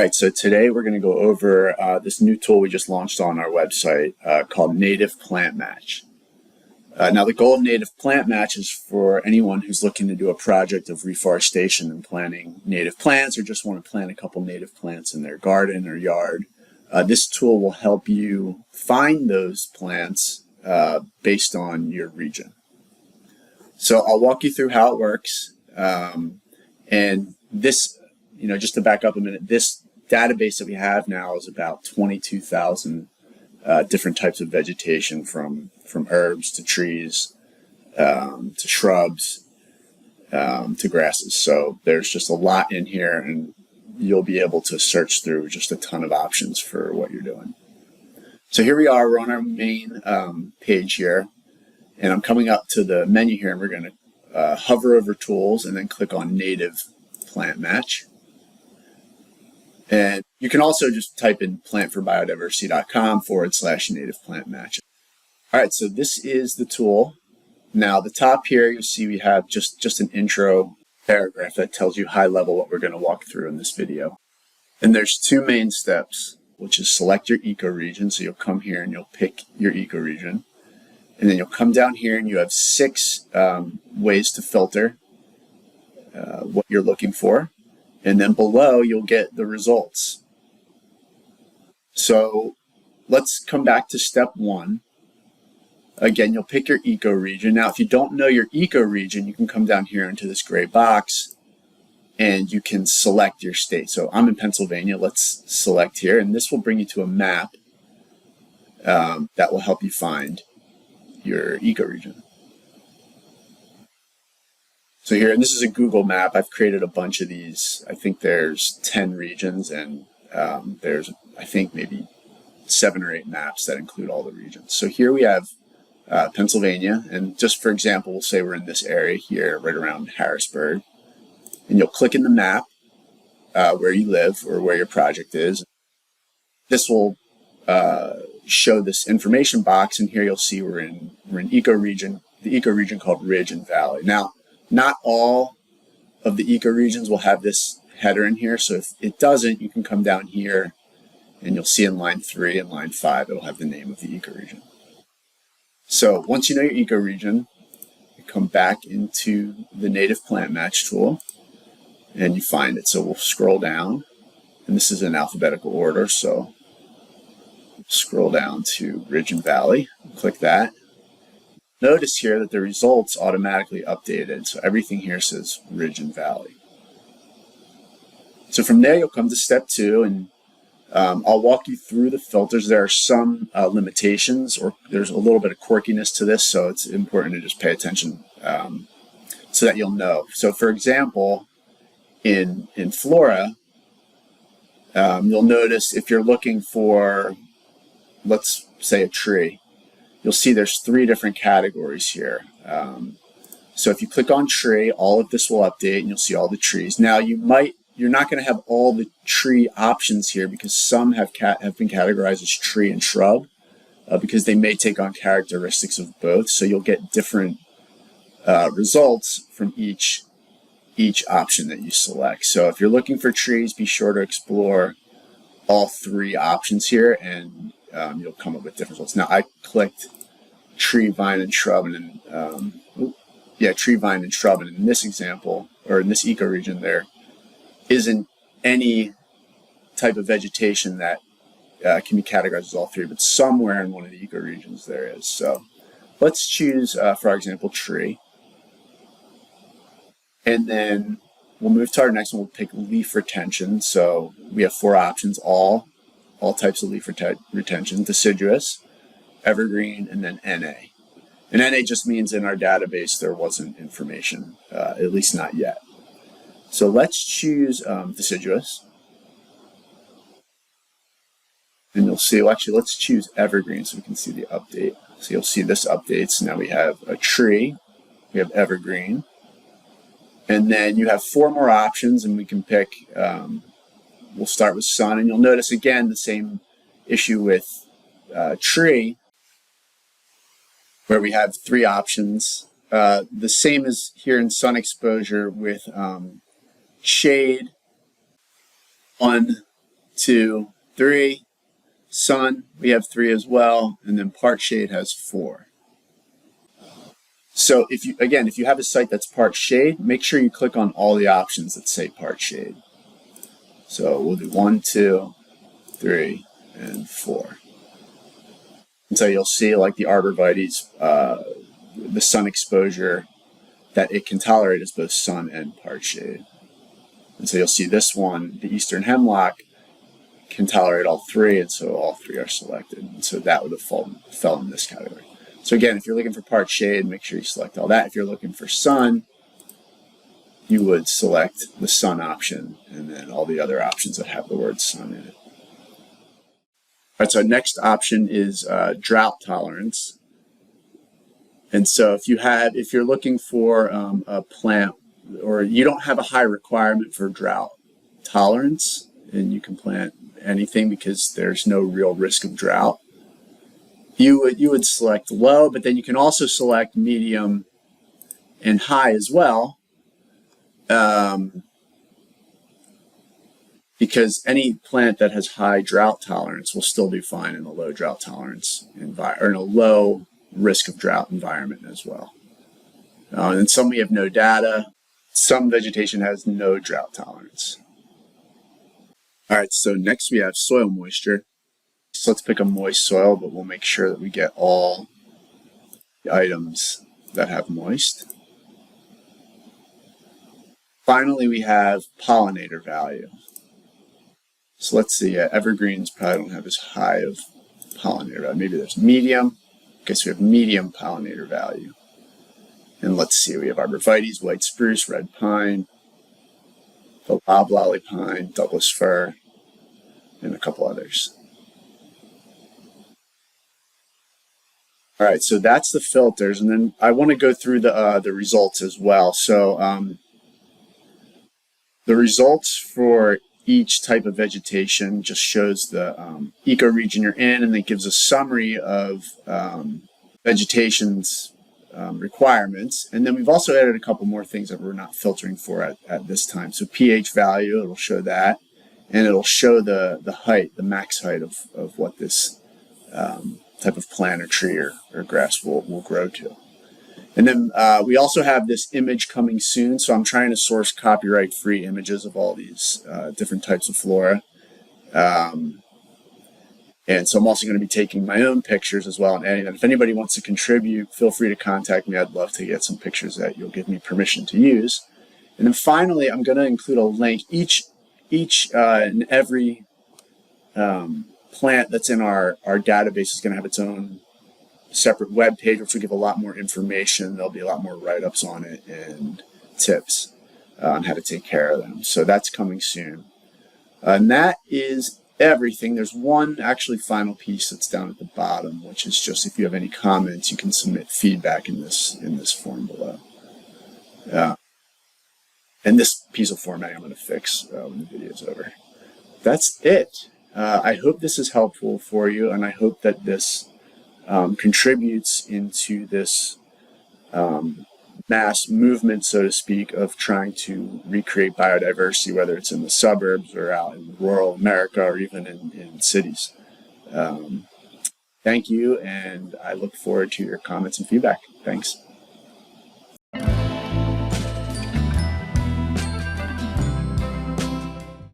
Right, so today we're going to go over this new tool we just launched on our website called NativePlantMatch. Now the goal of NativePlantMatch is for anyone who's looking to do a project of reforestation and planting native plants, or just want to plant a couple native plants in their garden or yard. This tool will help you find those plants based on your region. So I'll walk you through how it works. And this, just to back up a minute, this database that we have now is about 22,000 different types of vegetation, from herbs to trees to shrubs to grasses. So there's just a lot in here, and you'll be able to search through just a ton of options for what you're doing. So here we are, we're on our main page here, and I'm coming up to the menu here, and we're going to hover over Tools and then click on Native Plant Match. And you can also just type in plantforbiodiversity.com/native plant match. All right, so this is the tool. Now, the top here, you'll see we have just an intro paragraph that tells you high level what we're going to walk through in this video. And there's two main steps, which is select your ecoregion. So you'll come here and you'll pick your ecoregion. And then you'll come down here and you have 6 ways to filter what you're looking for. And then below, you'll get the results. So let's come back to step 1. Again, you'll pick your ecoregion. Now, if you don't know your ecoregion, you can come down here into this gray box and you can select your state. So I'm in Pennsylvania. Let's select here. And this will bring you to a map that will help you find your ecoregion. So here, and this is a Google map. I've created a bunch of these. I think there's 10 regions, and there's, I think, maybe 7 or 8 maps that include all the regions. So here we have Pennsylvania, and just for example, we'll say we're in this area here, right around Harrisburg. And you'll click in the map where you live or where your project is. This will show this information box, and here you'll see we're in ecoregion, the ecoregion called Ridge and Valley. Now, not all of the ecoregions will have this header in here, so if it doesn't, you can come down here and you'll see in line 3 and line 5, it'll have the name of the ecoregion. So once you know your ecoregion, you come back into the Native Plant Match tool and you find it. So we'll scroll down, and this is in alphabetical order, so scroll down to Ridge and Valley, click that. Notice here that the results automatically updated, so everything here says Ridge and Valley. So from there, you'll come to step 2, and I'll walk you through the filters. There are some limitations, or there's a little bit of quirkiness to this, so it's important to just pay attention so that you'll know. So for example, in flora, you'll notice if you're looking for, let's say, a tree, you'll see there's 3 different categories here. So if you click on tree, all of this will update and you'll see all the trees. Now you're not going to have all the tree options here, because some have been categorized as tree and shrub because they may take on characteristics of both. So you'll get different results from each option that you select. So if you're looking for trees, be sure to explore all 3 options here, and you'll come up with different results. Now I clicked tree, vine, and shrub, and tree, vine, and shrub, and in this example, or in this ecoregion, there isn't any type of vegetation that can be categorized as all 3, but somewhere in one of the ecoregions there is. So let's choose, for our example, tree, and then we'll move to our next one. We'll pick leaf retention. So we have 4 options, all types of leaf retention: deciduous, evergreen, and then NA. And NA just means in our database there wasn't information, at least not yet. So let's choose deciduous. And you'll see, well, actually, let's choose evergreen so we can see the update. So you'll see this updates. Now we have a tree, we have evergreen, and then you have 4 more options, and we can pick, we'll start with sun, and you'll notice again the same issue with tree, where we have 3 options. The same as here in sun exposure with shade, 2, 3. Sun, we have 3 as well, and then part shade has 4. So if you have a site that's part shade, make sure you click on all the options that say part shade. So we'll do 1, 2, 3, and 4. And so you'll see like the arborvitae's, the sun exposure that it can tolerate is both sun and part shade. And so you'll see this one, the eastern hemlock, can tolerate all 3, and so all 3 are selected. And so that would have fell in this category. So again, if you're looking for part shade, make sure you select all that. If you're looking for sun, you would select the sun option and then all the other options that have the word sun in it. All right, so our next option is drought tolerance. And so if you're looking for a plant, or you don't have a high requirement for drought tolerance, and you can plant anything because there's no real risk of drought, you would select low, but then you can also select medium and high as well, because any plant that has high drought tolerance will still do fine in a low drought tolerance or in a low risk of drought environment as well. And some we have no data. Some vegetation has no drought tolerance. All right, so next we have soil moisture. So let's pick a moist soil, but we'll make sure that we get all the items that have moist. Finally, we have pollinator value. So let's see, evergreens probably don't have as high of pollinator value. Maybe there's medium. Okay, so we have medium pollinator value. And let's see, we have arborvitae's, white spruce, red pine, the loblolly pine, Douglas fir, and a couple others. All right, so that's the filters, and then I want to go through the results as well. So the results for each type of vegetation just shows the ecoregion you're in, and it gives a summary of vegetation's requirements. And then we've also added a couple more things that we're not filtering for at this time. So pH value, it'll show that, and it'll show the height, the max height of what this type of plant or tree or grass will grow to. And then we also have this image coming soon. So I'm trying to source copyright-free images of all these different types of flora. And so I'm also going to be taking my own pictures as well and adding them. If anybody wants to contribute, feel free to contact me. I'd love to get some pictures that you'll give me permission to use. And then finally, I'm going to include a link. Each and every plant that's in our database is going to have its own separate web page, which will give a lot more information. There'll be a lot more write-ups on it and tips on how to take care of them. So that's coming soon. And that is everything. There's one actually final piece that's down at the bottom, which is just if you have any comments, you can submit feedback in this form below. And this piece of formatting I'm going to fix when the video is over. That's it. I hope this is helpful for you, and I hope that this contributes into this mass movement, so to speak, of trying to recreate biodiversity, whether it's in the suburbs or out in rural America or even in cities. Thank you, and I look forward to your comments and feedback. Thanks.